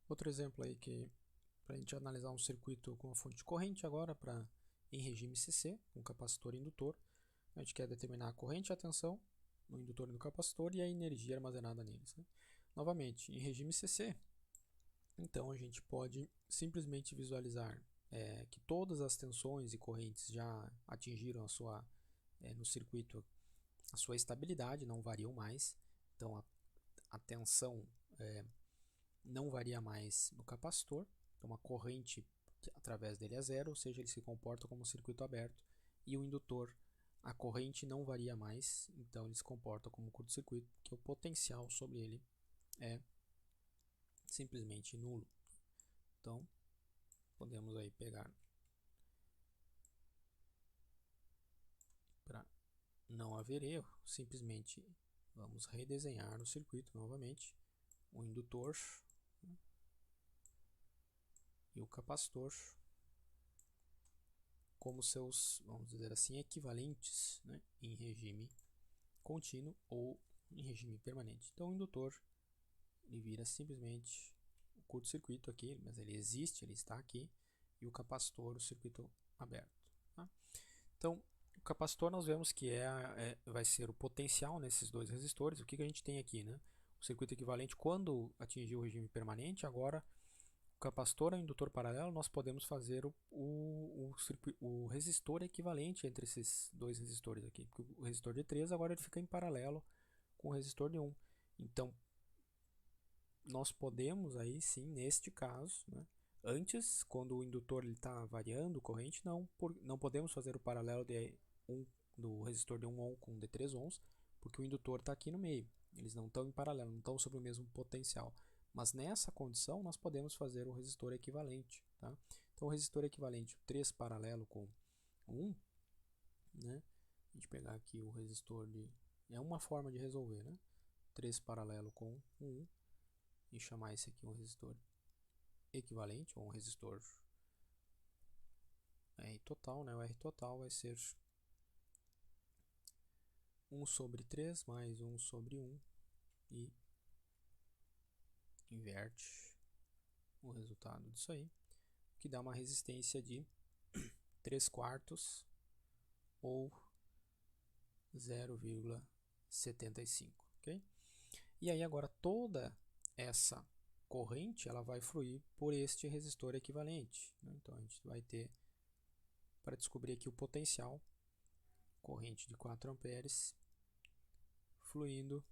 Outro exemplo aí que para a gente analisar um circuito com a fonte de corrente agora em regime CC, com capacitor e indutor, a gente quer determinar a corrente e a tensão no indutor e no capacitor e a energia armazenada neles, né? Novamente, em regime CC, então a gente pode simplesmente visualizar que todas as tensões e correntes já atingiram no circuito a sua estabilidade, não variam mais. Então a tensão não varia mais no capacitor, então a corrente através dele é zero, ou seja, ele se comporta como um circuito aberto, e o indutor, a corrente não varia mais, então ele se comporta como um curto-circuito, porque o potencial sobre ele é simplesmente nulo. Então podemos aí pegar, para não haver erro, simplesmente vamos redesenhar o circuito novamente, o indutor, né, e o capacitor como seus, vamos dizer assim, equivalentes, né, em regime contínuo ou em regime permanente. Então o indutor ele vira simplesmente o curto-circuito aqui, mas ele existe, ele está aqui, e o capacitor, o circuito aberto. Tá? Então o capacitor nós vemos que vai ser o potencial nesses dois resistores. O que a gente tem aqui, né? O circuito equivalente quando atingir o regime permanente, agora o capacitor e o indutor paralelo, nós podemos fazer o resistor equivalente entre esses dois resistores aqui. Porque o resistor de 3 agora ele fica em paralelo com o resistor de 1. Então, nós podemos aí sim, neste caso, né, antes, quando o indutor está variando corrente, não podemos fazer o paralelo do resistor de 1 ohm com de 3 ohms, porque o indutor está aqui no meio. Eles não estão em paralelo, não estão sobre o mesmo potencial. Mas nessa condição, nós podemos fazer o resistor equivalente. Tá? Então, o resistor equivalente 3 paralelo com 1, né? A gente pegar aqui o resistor de... É uma forma de resolver, né? 3 paralelo com 1 e chamar esse aqui um resistor equivalente, ou um resistor R total, né? O R total vai ser 1 sobre 3 mais 1 sobre 1 e inverte o resultado disso aí, que dá uma resistência de 3 quartos ou 0,75, ok? E aí agora toda essa corrente ela vai fluir por este resistor equivalente, né? Então a gente vai ter, para descobrir aqui o potencial, corrente de 4 amperes fluindo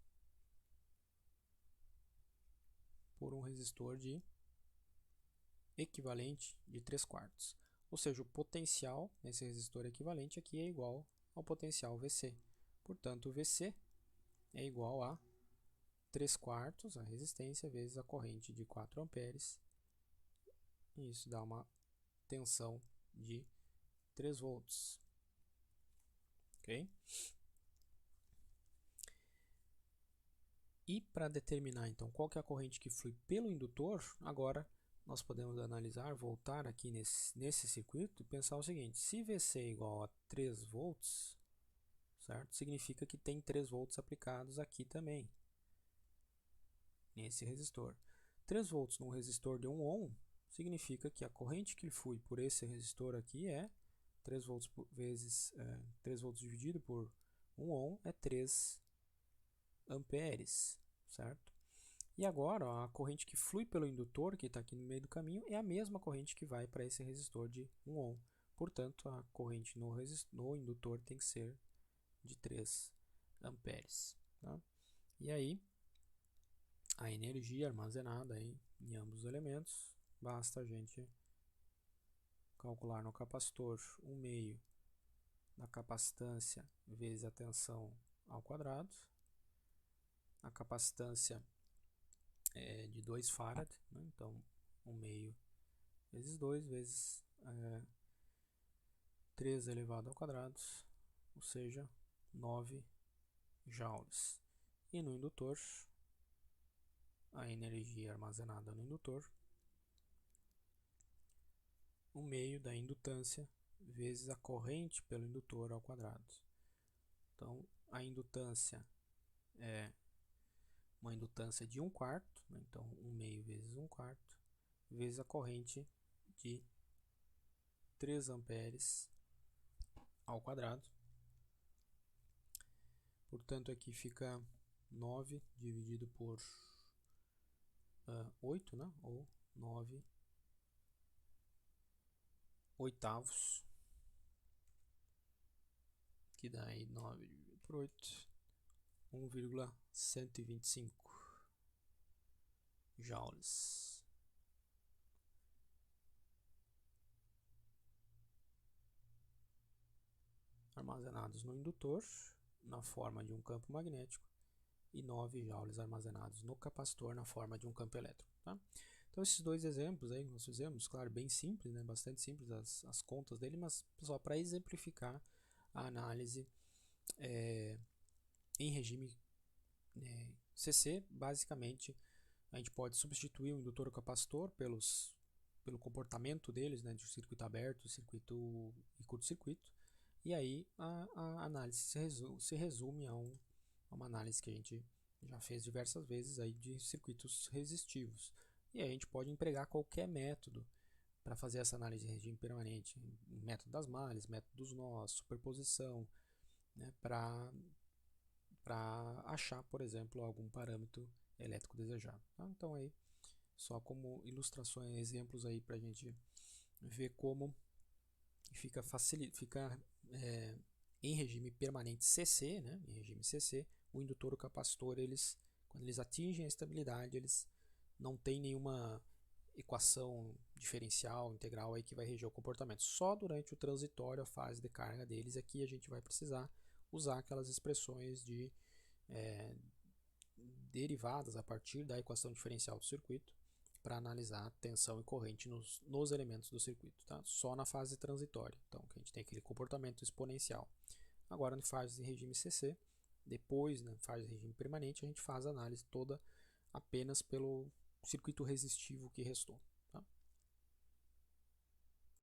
por um resistor de equivalente de 3 quartos. Ou seja, o potencial nesse resistor equivalente aqui é igual ao potencial VC. Portanto, o VC é igual a 3 quartos, a resistência, vezes a corrente de 4 amperes. E isso dá uma tensão de 3 volts. Ok? E para determinar então qual que é a corrente que flui pelo indutor, agora nós podemos analisar, voltar aqui nesse circuito e pensar o seguinte: se VC é igual a 3 volts, certo? Significa que tem 3 volts aplicados aqui também, nesse resistor. 3 volts num resistor de 1 ohm significa que a corrente que flui por esse resistor aqui é 3 volts vezes 3 volts dividido por 1 ohm é 3 amperes, certo? E agora, ó, a corrente que flui pelo indutor, que está aqui no meio do caminho, é a mesma corrente que vai para esse resistor de 1 ohm. Portanto, a corrente no indutor tem que ser de 3 amperes. Tá? E aí, a energia armazenada em ambos os elementos, basta a gente calcular no capacitor 1 meio da capacitância vezes a tensão ao quadrado. A capacitância é de 2 farad, né? Então 1 meio vezes 2 vezes 3 elevado ao quadrado, ou seja, 9 joules. E no indutor, a energia armazenada no indutor, 1 meio da indutância vezes a corrente pelo indutor ao quadrado. Então, a indutância é uma indutância de 1 quarto, né? Então 1 meio vezes 1 quarto, vezes a corrente de 3 amperes ao quadrado. Portanto, aqui fica 9 dividido por 8, né? Ou 9 oitavos, que dá aí 9 dividido por 8, 1,125 joules. Armazenados no indutor, na forma de um campo magnético, e 9 joules armazenados no capacitor, na forma de um campo elétrico. Tá? Então, esses dois exemplos aí que nós fizemos, claro, bem simples, né? Bastante simples as contas dele, mas só para exemplificar a análise em regime CC. Basicamente, a gente pode substituir o indutor e o capacitor pelo comportamento deles, né, de circuito aberto, circuito e curto-circuito, e aí a análise se resume a uma análise que a gente já fez diversas vezes aí de circuitos resistivos. E aí a gente pode empregar qualquer método para fazer essa análise de regime permanente, método das malhas, método dos nós, superposição, né, para achar, por exemplo, algum parâmetro elétrico desejado. Tá? Então aí, só como ilustrações, exemplos aí para a gente ver como fica em regime permanente CC, né? Em regime CC, o indutor e o capacitor, quando eles atingem a estabilidade, eles não têm nenhuma equação diferencial, integral aí que vai reger o comportamento. Só durante o transitório, a fase de carga deles, aqui a gente vai precisar usar aquelas expressões derivadas a partir da equação diferencial do circuito para analisar tensão e corrente nos elementos do circuito, tá? Só na fase transitória, então que a gente tem aquele comportamento exponencial. Agora, na fase de regime CC, depois na fase de regime permanente, a gente faz a análise toda apenas pelo circuito resistivo que restou.